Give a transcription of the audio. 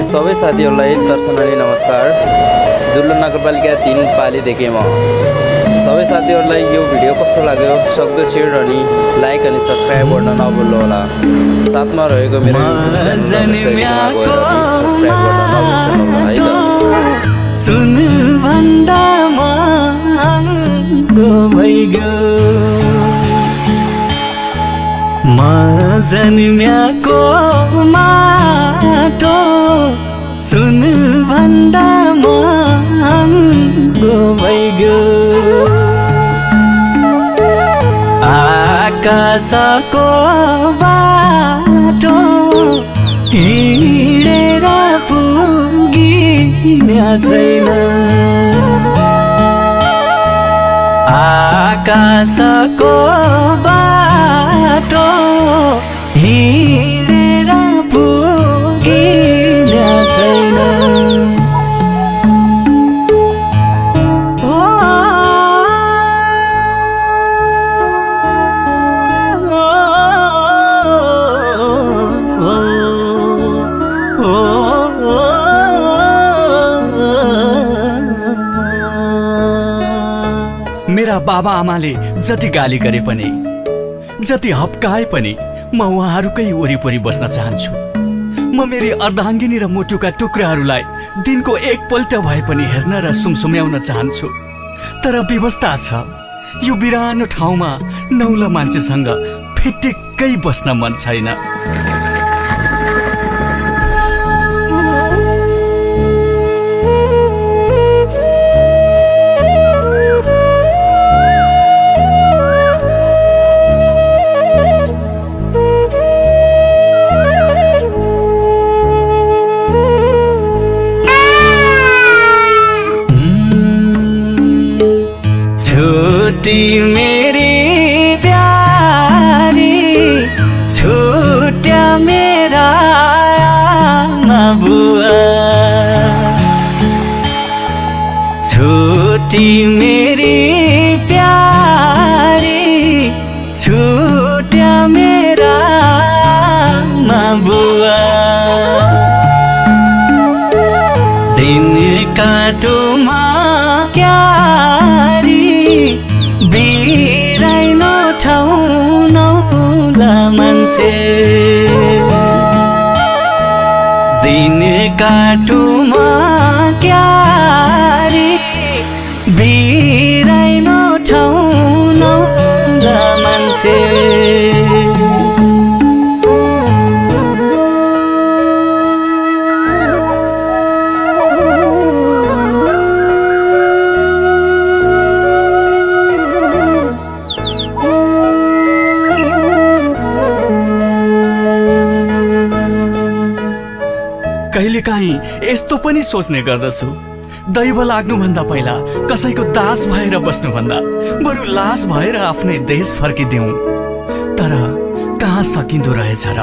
सबै साथीहरूलाई दर्शनले नमस्कार। दुर्लुन नगरपालिका 3 पालीदेखि म सबै साथीहरूलाई यो भिडियो कस्तो लाग्यो सक्दो सेयर अनि लाइक अनि सब्स्क्राइब गर्न नभुल्नु होला। साथमा रहेको मेरो युट्युब च्यानलमा गएर सब्स्क्राइब गर्न नबिर्सनु होला है त। सुन भन्दा महँगो भइगयो म जन्म्याको माटो, सुन भन्दा महँगो भइगयो आकाशको बाटो हिँडेर पुगिने छैन, आकाशको बाटो हिँडेर पुगिने छैन। मेरा बाबा आमाले जति गाली गरे पनि, जति हप्काए पनि म उहाँहरूकै वरिपरि बस्न चाहन्छु। म मेरी अर्धाङ्गिनी र मुटुका टुक्राहरूलाई दिनको एकपल्ट भए पनि हेर्न र सुमसुम्याउन चाहन्छु। तर व्यवस्था छ, यो बिरानो ठाउँमा नौलो मान्छेसँग फिटिक्कै बस्न मन छैन। छुट्टी मेरी प्यारी, छुट्या मेरा आमा बुआ, छुट्टी मेरी प्यारी, छुट्या मेरा आमा बुआ। दिन काटोमा क्यारी बिराइनो ठाउँ नौला मान्छे, दिन काटुमा क्यारी बिराइनो ठाउँ नौला मान्छे। कहिलेकाहीँ यस्तो पनि सोच्ने गर्दछु, दैव लाग्नुभन्दा पहिला कसैको दास भएर बस्नुभन्दा बरु लास भएर आफ्नै देश फर्किदिउँ। तर कहाँ सकिँदो रहेछ र।